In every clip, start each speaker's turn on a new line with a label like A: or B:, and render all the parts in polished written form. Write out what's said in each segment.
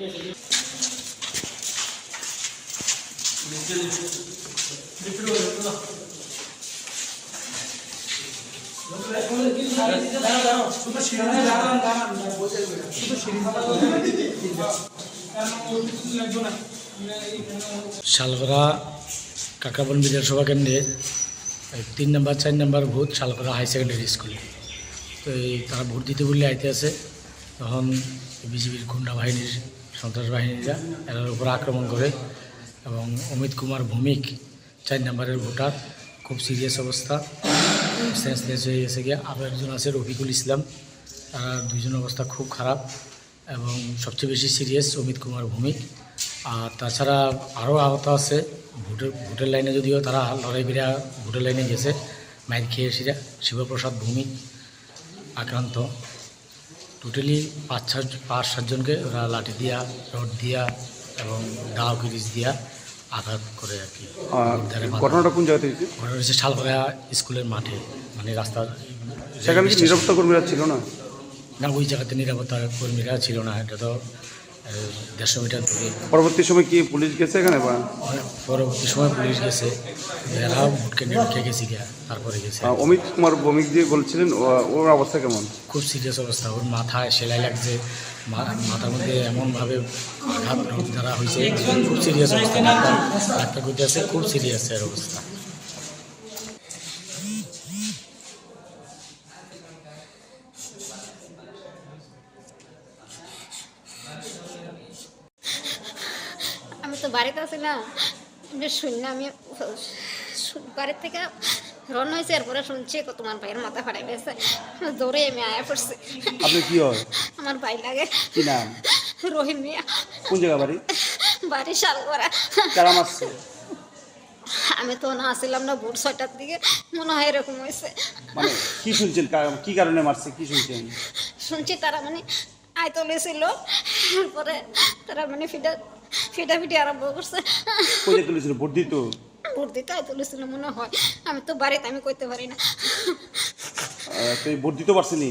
A: শালগড়া কাকাবন বিধানসভা কেন্দ্রের 3 নম্বর 4 নম্বর vote Salgara high secondary স্কুলে। তো তারা ভোট দিতে বললে আইতে আছে, তখন বিজেপির গুন্ডা বাহিনীর সন্ত্রাস বাহিনীরা এর উপর আক্রমণ করে এবং অমিত কুমার ভৌমিক 4 নম্বরের ভোটার, খুব সিরিয়াস অবস্থা, সেন্সলেস হয়ে গেছে গিয়ে। আরও একজন আছে রফিকুল ইসলাম, তারা দুইজন অবস্থা খুব খারাপ এবং সবচেয়ে বেশি সিরিয়াস অমিত কুমার ভৌমিক। আর তাছাড়া আরও আহত আছে ভোটের লাইনে, যদিও তারা লড়াই করে ভোটের লাইনে গেছে, মাইর খেয়ে সেটা শিবপ্রসাদ ভৌমিক আক্রান্ত। টোটালি 5-7 জনকে ওরা লাঠি দিয়া, রড দিয়া এবং দাও কিরিচ দিয়া আঘাত করে আর কি।
B: ঘটনাটা কোন জায়গাতে হয়েছে?
A: ঘটনা হচ্ছে শালগড়া স্কুলের মাঠে, মানে রাস্তার।
B: সেখানে কি নিরাপত্তা কর্মীরা ছিল না?
A: না, ওই জায়গাতে নিরাপত্তা কর্মীরা ছিল না, এটা তো 150 মিটার দূরে।
B: পরবর্তী সময় কি পুলিশ গেছে এখানে?
A: পরবর্তী সময় পুলিশ গেছে, এরাও ভোট কেন্দ্রে ঢুকে গেছি গিয়া, তারপরে গেছে।
B: অমিত কুমার ভৌমিক দিয়ে বলছিলেন, ওর অবস্থা কেমন?
A: খুব সিরিয়াস অবস্থা, ওর মাথায় সেলাই লাগছে, মাথার মধ্যে এমনভাবে আঘাত দ্বারা হয়েছে, খুব সিরিয়াস অবস্থা। ডাক্তার করতে আছে, খুব সিরিয়াস এর অবস্থা।
C: আমি তো বাড়িতে আছি না, শুনি আমি বাড়ির থেকে রওনা হয়েছে, এরপরে শুনছি তোমার ভাইয়ের মাথা ফাটাই গেছে, দৌড়ে আমি আয়া পড়ছি।
B: আপনি কি হয়?
C: আমার ভাই লাগে।
B: কি নাম?
C: রহিম মিয়া।
B: কোন জায়গা বাড়ি?
C: বাড়ি শালগড়া।
B: কারা মারছে?
C: আমি তো না আসছিলাম না, ভোর 6টার দিকে মনে হয় এরকম হয়েছে।
B: মানে কি শুনছেন, কি কারণে মারছে, কি শুনছেন?
C: শুনছি তারা মানে আয়তলে ছিল, এরপরে তারা মানে ফিটাফিটি আরম্ভ করছে।
B: কোথায় তুলেছিল? ভোট দিত?
C: ভোট দিতে আয়তলে ছিল মনে হয়, আমি তো বাড়িতে, আমি কইতে পারি না।
B: তুই ভোট দিতে পারছিনি?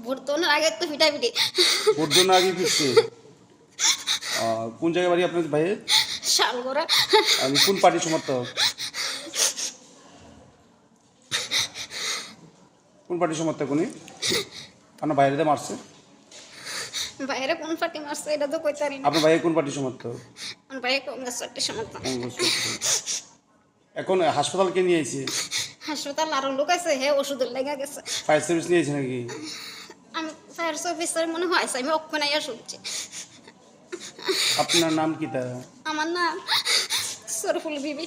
C: ভোট তো না আগে তো ফিটাফিটি।
B: ভোট জন্য আগে ফিরছে। কোন জায়গায় বাড়ি আপনার ভাইয়ের?
C: শালগড়া।
B: আমি কোন পার্টির সমর্থক? কোন পার্টির সমর্থক উনি? আপনার বাইরে মারছে?
C: বাইরে কোন পার্টি মারছে এটা তো কইতে পারি না।
B: আপনার ভাইয়ের কোন পার্টির সমর্থক?
C: আমার ভাই কংগ্রেস পার্টির সমর্থক।
B: এখন হাসপাতাল কে নিয়ে আইছে?
C: হাসপাতাল আরো লোক আছে, হ্যাঁ ওষুধের লেগে গেছে।
B: ফায়ার সার্ভিস নিয়েছে নাকি?
C: আমি ফায়ার সার্ভিসের মনে হয় আমি ওখানে আইয়া শুনছি।
B: আপনার নাম কি? তা
C: আমার নাম সরফুল বিবি।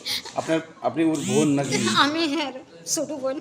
B: আপনি ওর বোন নাকি?
C: আমি হ্যাঁ ছোট বোন।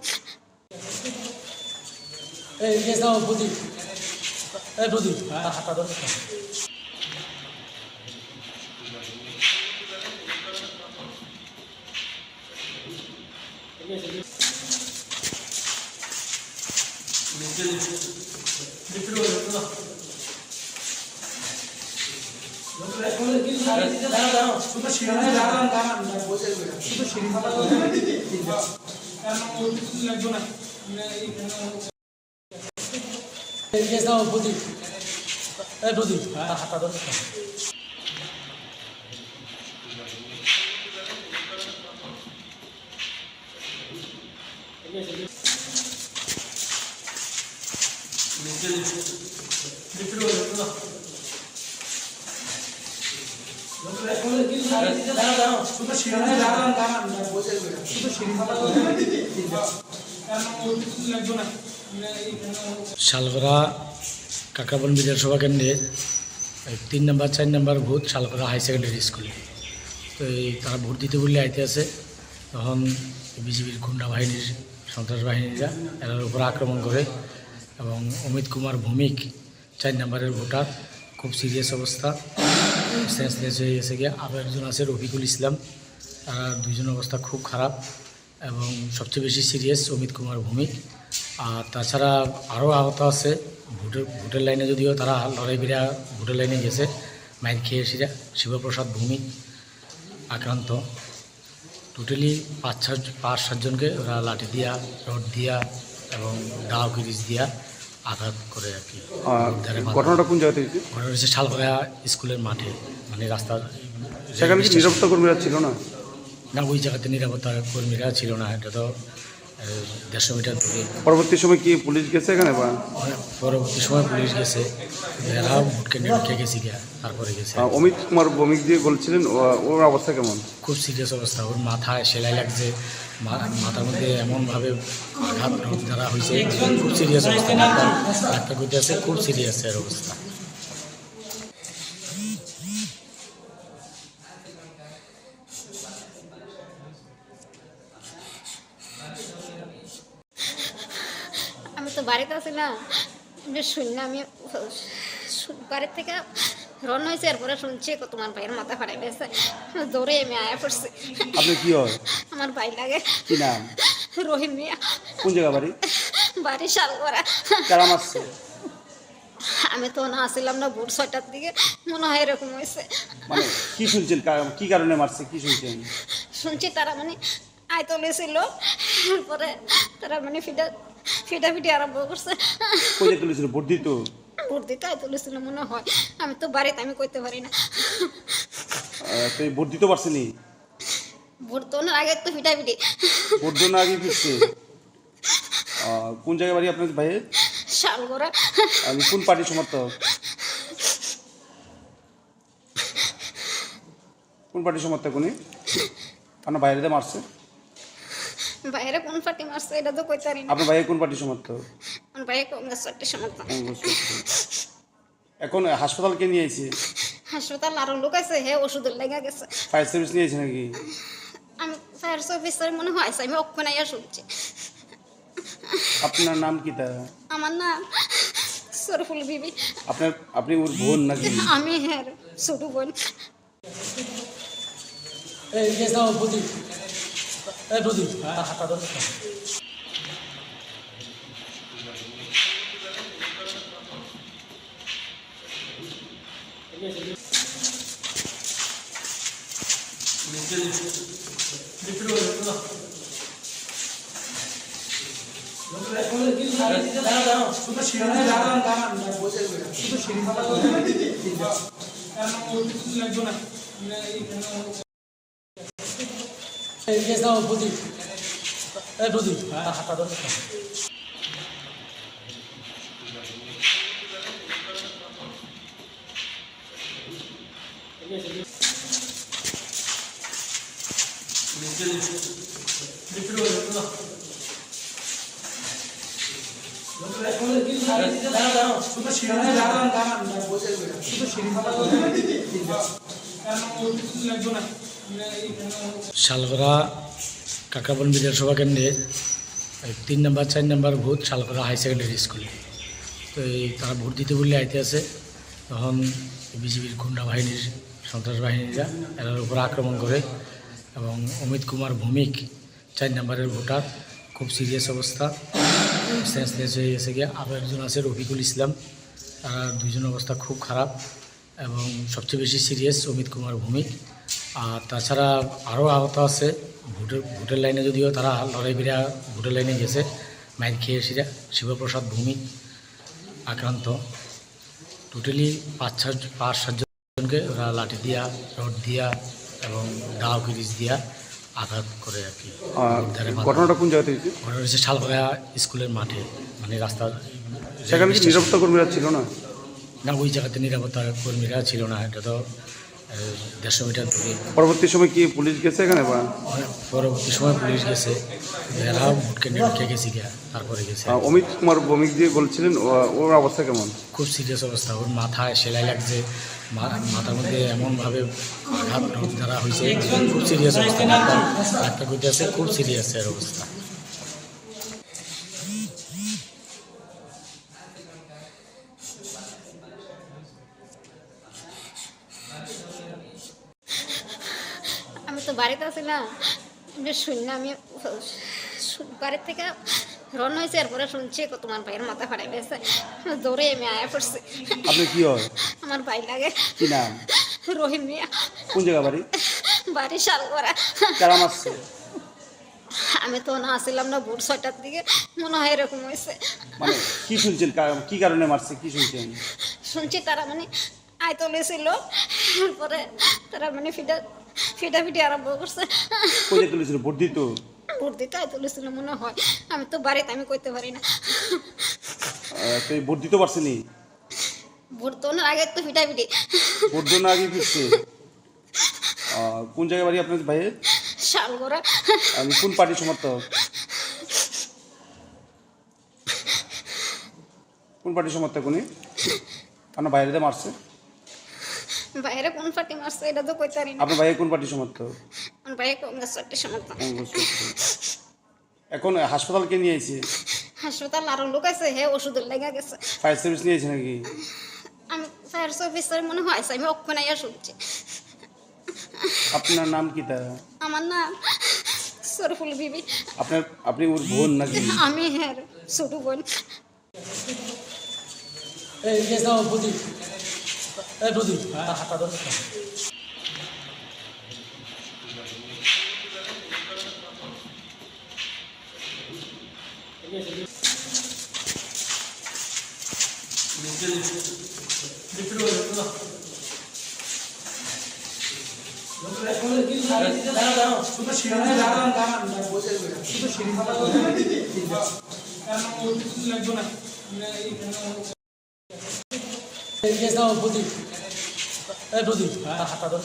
A: শালগড়া কাকাবন বিধানসভা কেন্দ্রের 3 নম্বর 4 নম্বর ভোট শালগড়া হাই সেকেন্ডারি স্কুলে। তো তারা ভোট দিতে বললে আইতে আছে, তখন বিজেপির গুন্ডা বাহিনীর সন্ত্রাস বাহিনীরা এর উপর আক্রমণ করে এবং অমিত কুমার ভৌমিক 4 নম্বরের ভোটার, খুব সিরিয়াস অবস্থা, সেন্সলেস হয়ে গেছে গিয়ে। আরও একজন আছে রফিকুল ইসলাম, তারা দুইজন অবস্থা খুব খারাপ এবং সবচেয়ে বেশি সিরিয়াস অমিত কুমার ভৌমিক। আর তাছাড়া আরও আহত আছে ভোটের লাইনে, যদিও তারা লড়াই করে ভোটের লাইনে গেছে, মাইর খেয়ে সেটা শিবপ্রসাদ ভৌমিক আক্রান্ত। টোটালি 5-7 জনকে ওরা লাঠি দিয়া, রড দিয়া এবং দাও কিরিচ দিয়া আঘাত করে আর কি।
B: ঘটনাটা কোন জায়গা থেকে হয়েছে?
A: ঘটনা হচ্ছে শালগড়া স্কুলের মাঠে, মানে রাস্তার
B: সেখানে কি নিরাপত্তা কর্মীরা ছিল না?
A: না, ওই জায়গাতে নিরাপত্তা কর্মীরা ছিল না। এটা তো 150 মিটার দূরে।
B: পরবর্তী সময় কি পুলিশ গেছে এখানে বা
A: পরবর্তী সময় পুলিশ গেছে, এরা ভোটকে ঢুকে গেছি গিয়া, তারপরে গেছে।
B: অমিত কুমার ভৌমিক দিয়ে বলছিলেন ওর অবস্থা কেমন?
A: খুব সিরিয়াস অবস্থা, ওর মাথায় সেলাই লাগছে, মাথার মধ্যে এমনভাবে আঘাত দ্বারা হয়েছে, খুব সিরিয়াস অবস্থা। ডাক্তার করতে আছে, খুব সিরিয়াস এর অবস্থা।
C: আমি তো বাড়িতে আছি না, শুনি না। আমি বাড়ির থেকে রওনা হয়েছে, এরপরে শুনছি তোমার ভাইয়ের মাথা ফাটাই গেছে। দৌড়ে আমি আয়া পড়ছি।
B: আপনি কি হয়?
C: আমার ভাই লাগে।
B: কি নাম?
C: রহিম মিয়া।
B: কোন জায়গা বাড়ি?
C: বাড়ি শালগড়া।
B: কারা মারছে?
C: আমি তো না আসছিলাম না, ভোর 6টার দিকে মনে হয় এরকম হয়েছে।
B: মানে কি শুনছেন, কি কারণে মারছে, কি শুনছেন?
C: শুনছি তারা মানে আয় তুলেছিল, এরপরে তারা মানে ফিটাফিটি আরম্ভ করছে।
B: কোথায় তুলেছিল? ভোট দিত?
C: ভোট দিতে আয় তুলেছিল মনে হয়। আমি তো বাড়িতে, আমি কইতে পারি না।
B: তো এই ভোট দিতে পারছেনি?
C: ভোট তো না আগে তো ফিটাফিটি।
B: ভোট দেওয়ার আগে ফিরছে? কোন জায়গায় বাড়ি আপনার ভাইয়ের?
C: শালগড়া।
B: আপনি কোন পার্টির সমর্থক? কোন পার্টির সমর্থক উনি? আপনার বাইরে মারছে?
C: বাইরে কোন পার্টি মারছে এটা তো কইতে পারি না।
B: আপনার ভাইয়ের কোন পার্টির সমর্থক?
C: আমার ভাই কংগ্রেস পার্টির সমর্থন।
B: এখন হাসপাতালকে নিয়ে আইছে?
C: হাসপাতাল আরো লোক আছে, হ্যাঁ ওষুধের লেগে গেছে।
B: ফায়ার সার্ভিস নিয়ে আইছে নাকি?
C: আমি ফায়ার সার্ভিসের মনে হয় আমি অক্ষণ আইয়া শুনছি।
B: আপনার নাম কি তা?
C: আমার নাম সরফুল বিবি।
B: আপনি ওর বোন নাকি?
C: আমি হ্যাঁ ছোট বোন।
A: শালগড়া কাকাবন বিধানসভা কেন্দ্রের 3 নম্বর 4 নম্বর ভোট শালগড়া হাই সেকেন্ডারি স্কুলে। তো তারা ভোট দিতে বললে আইতে আছে, তখন বিজেপির গুন্ডা বাহিনীর, সন্ত্রাস বাহিনীরা এরার উপর আক্রমণ করে, এবং অমিত কুমার ভৌমিক 4 নম্বরের ভোটার, খুব সিরিয়াস অবস্থা, সেন্সলেস হয়ে গেছে গিয়ে। আরও একজন আছে রফিকুল ইসলাম, তারা দুজন অবস্থা খুব খারাপ, এবং সবচেয়ে বেশি সিরিয়াস অমিত কুমার ভৌমিক। আর তাছাড়া আরও আহত আছে ভোটের লাইনে, যদিও তারা লড়াই বিরা ভোটের লাইনে গেছে, মাইর খেয়ে সেটা শিবপ্রসাদ ভৌমিক আক্রান্ত। টোটালি 5-7 জনকে ওরা লাঠি দিয়া, রড দিয়া এবং দাও কিরিচ দিয়া আঘাত করে আর কি।
B: ঘটনাটা কোন জায়গা থেকে হয়েছে?
A: ঘটনা হচ্ছে শালগড়া স্কুলের মাঠে, মানে রাস্তার।
B: সেখানে কি নিরাপত্তা কর্মীরা ছিল না?
A: না, ওই জায়গাতে নিরাপত্তা কর্মীরা ছিল না। এটা তো 150 মিটার দূরে।
B: পরবর্তী সময় কি পুলিশ গেছে এখানে বা
A: পরবর্তী সময় পুলিশ গেছে, এরা ভোটকে ঢুকে গেছি গিয়া, তারপরে গেছে।
B: অমিত কুমার ভৌমিক দিয়ে বলছিলেন ওর অবস্থা কেমন?
A: খুব সিরিয়াস অবস্থা, ওর মাথায় সেলাই লাগছে, মাথার মধ্যে এমনভাবে আঘাত দ্বারা হয়েছে, খুব সিরিয়াস অবস্থা। ডাক্তার করতে আছে, খুব সিরিয়াস এর অবস্থা।
C: আমি তো বাড়িতে আছি না, শুনি না। আমি বাড়ির থেকে রওনা হয়েছে, এরপরে শুনছি তোমার ভাইয়ের মাথা ফাটাই গেছে। দৌড়ে আমি আয়া পড়ছি।
B: আপনি কি হয়?
C: আমার ভাই লাগে।
B: কি নাম?
C: রহিম মিয়া।
B: কোন জায়গা বাড়ি?
C: বাড়ি শালগড়া।
B: কারা মারছে?
C: আমি তো না আসছিলাম না, ভোর 6টার দিকে মনে হয় এরকম হয়েছে।
B: মানে কি শুনছেন কি কারণে মারছে কি শুনছেন?
C: শুনছি তারা মানে আয়তলে ছিল, এরপরে তারা মানে ফিটাফিটি আরম্ভ করছে।
B: কোথায় তুলেছিল? ভোট দিত?
C: ভোট দিতে আয়তলে ছিল মনে হয়, আমি তো বাড়িতে আমি কইতে পারি না।
B: তো এই ভোট দিতে পারছেনি?
C: ভোট তো আগে তো ফিটাফিটি।
B: ভোট দেওয়ার আগে ফিরছে? কোন জায়গায় বাড়ি আপনার ভাইয়ের?
C: শালগড়া।
B: আমি কোন পার্টির সমর্থক? কোন পার্টির সমর্থক উনি? আপনার বাইরে মারছে?
C: বাইরে কোন পার্টি মারছে এটা তো কইতে পারি না।
B: আপনার ভাইয়ের কোন পার্টির সমর্থক?
C: আমার বাইরে কংগ্রেস পার্টির সমর্থন।
B: এখন হাসপাতালকে নিয়ে আইছে?
C: হাসপাতাল আরো লোক আছে, হ্যাঁ ওষুধের লেগে গেছে।
B: ফায়ার সার্ভিস নিয়ে আইছে নাকি?
C: আমি ফায়ার সার্ভিসের মনে হয় আমি ওখানে শুনছি।
B: আপনার নাম কি তা?
C: আমার নাম সরফুল বিবি।
B: আপনি ওর বোন নাকি?
C: আমি হ্যাঁ ছোট বোন।
A: এই কেস দাও প্রদীপ, এই প্রদীপ হাতটা ধর। এই কেস দাও প্রদীপ, এই প্রদীপ হাতটা ধর।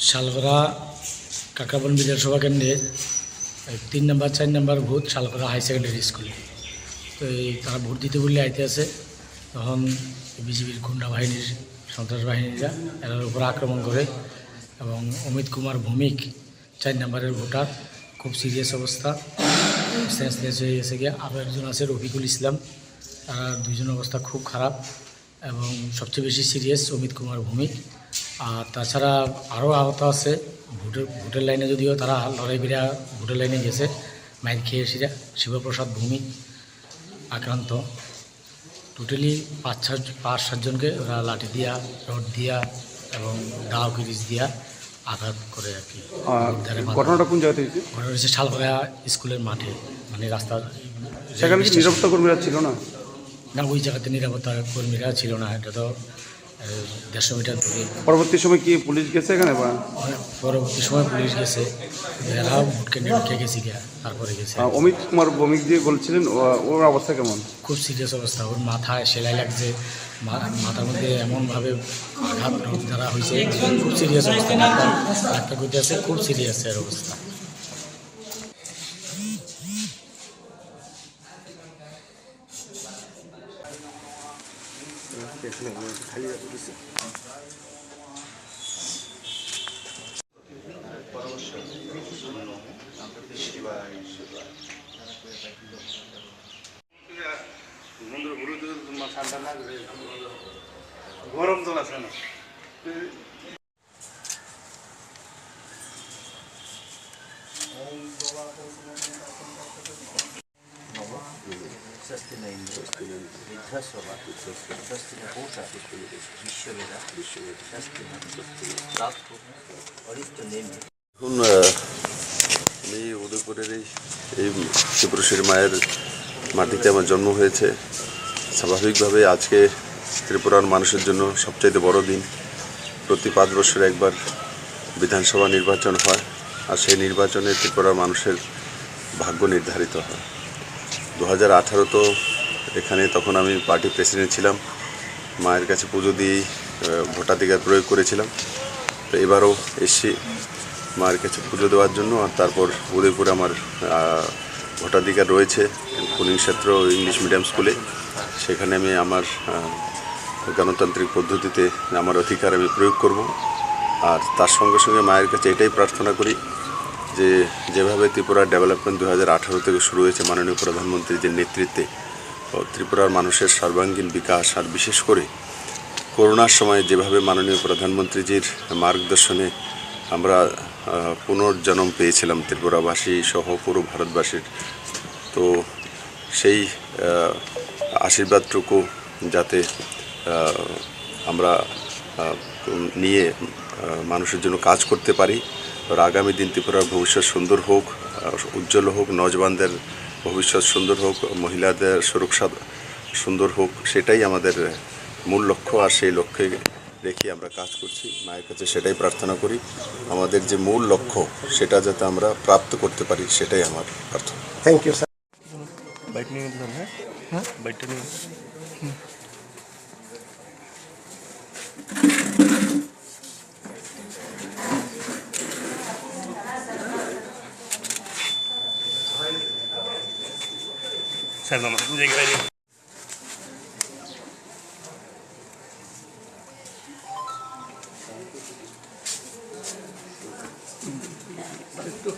A: শালগড়া কাকাবন বিধানসভা কেন্দ্রের 3 নম্বর 4 নম্বর ভোট শালগড়া হাই সেকেন্ডারি স্কুলে। তো তারা ভোট দিতে বললে আইতে আছে, তখন বিজেপির গুন্ডা বাহিনীর সন্ত্রাস বাহিনীরা এর উপর আক্রমণ করে এবং অমিত কুমার ভৌমিক 4 নম্বরের ভোটার, খুব সিরিয়াস অবস্থা, সেন্সলেস হয়ে গেছে গিয়ে। আরও একজন আছে রফিকুল ইসলাম, তারা দুইজনের অবস্থা খুব খারাপ এবং সবচেয়ে বেশি সিরিয়াস অমিত কুমার ভৌমিক। আর তাছাড়া আরও আহত আছে ভোটের লাইনে, যদিও তারা লড়াই বিরা ভোটের লাইনে গেছে, মাইর খেয়ে এসে শিবপ্রসাদ ভৌমিক আক্রান্ত। টোটালি 5-7 জনকে ওরা লাঠি দিয়া, রড দিয়া এবং দাও কিরিচ দিয়া আঘাত করে আর কি।
B: ঘটনাটা কোন জায়গাতে হয়েছে?
A: ঘটনা হয়েছে শালগড়া স্কুলের মাঠে, মানে রাস্তার।
B: সেখানে কি নিরাপত্তা কর্মীরা ছিল না?
A: না, ওই জায়গাতে নিরাপত্তা কর্মীরা ছিল না, এটা তো 150 মিটার দূরে।
B: পরবর্তী সময় কি পুলিশ গেছে এখানে? বা
A: পরবর্তী সময় পুলিশ গেছে, এরা ভোট কেন্দ্রে ঢুকে গেছি গিয়া, তারপরে গেছে।
B: অমিত কুমার ভৌমিক দিয়ে বলছিলেন, ওর অবস্থা কেমন?
A: খুব সিরিয়াস অবস্থা, ওর মাথায় সেলাই লাগছে, মাথার মধ্যে এমনভাবে আঘাত দ্বারা হয়েছে, খুব সিরিয়াস অবস্থা। ডাক্তার করতে আছে, খুব সিরিয়াস এর অবস্থা।
B: গরম জল আছে না?
D: এখন আমি উদয়পুরের এই ত্রিপুরেশ্বরী মায়ের মাটিতে আমার জন্ম হয়েছে। স্বাভাবিকভাবে আজকে ত্রিপুরার মানুষের জন্য সবচাইতে বড় দিন। প্রতি 5 বছরে একবার বিধানসভা নির্বাচন হয়, আর সেই নির্বাচনে ত্রিপুরার মানুষের ভাগ্য নির্ধারিত হয়। 2018 তো এখানে তখন আমি পার্টি প্রেসিডেন্ট ছিলাম, মায়ের কাছে পুজো দিয়েই ভোটাধিকার প্রয়োগ করেছিলাম। তো এবারও এসছি মায়ের কাছে পুজো দেওয়ার জন্য। আর তারপর উদয়পুরে আমার ভোটাধিকার রয়েছে কুলিংক্ষেত্র ইংলিশ মিডিয়াম স্কুলে, সেখানে আমি আমার গণতান্ত্রিক পদ্ধতিতে আমার অধিকার আমি প্রয়োগ করব। আর তার সঙ্গে সঙ্গে মায়ের কাছে এটাই প্রার্থনা করি যে যেভাবে ত্রিপুরার ডেভেলপমেন্ট 2018 থেকে শুরু হয়েছে মাননীয় প্রধানমন্ত্রীর যে নেতৃত্বে, ত্রিপুরার মানুষের সর্বাঙ্গীন বিকাশ, আর বিশেষ করে করোনার সময় যেভাবে মাননীয় প্রধানমন্ত্রীজির মার্গদর্শনে আমরা পুনর্জন্ম পেয়েছিলাম ত্রিপুরাবাসী সহ পুরো ভারতবাসীর, তো সেই আশীর্বাদটুকু যাতে আমরা নিয়ে মানুষের জন্য কাজ করতে পারি, আর আগামী দিন ত্রিপুরার ভবিষ্যৎ সুন্দর হোক, উজ্জ্বল হোক, নওজওয়ানদের ভবিষ্যৎ সুন্দর হোক, মহিলাদের সুরক্ষা সুন্দর হোক, সেটাই আমাদের মূল লক্ষ্য। আর সেই লক্ষ্যে রেখে আমরা কাজ করছি। মায়ের কাছে সেটাই প্রার্থনা করি, আমাদের যে মূল লক্ষ্য সেটা যাতে আমরা প্রাপ্ত করতে পারি, সেটাই আমার প্রার্থনা।
E: Thank you sir.
B: বাইট নিয়ে নিতে হ্যাঁ হ্যাঁ বাইটটা নিয়ে
F: স্যার আমাদের জায়গায়
B: একটু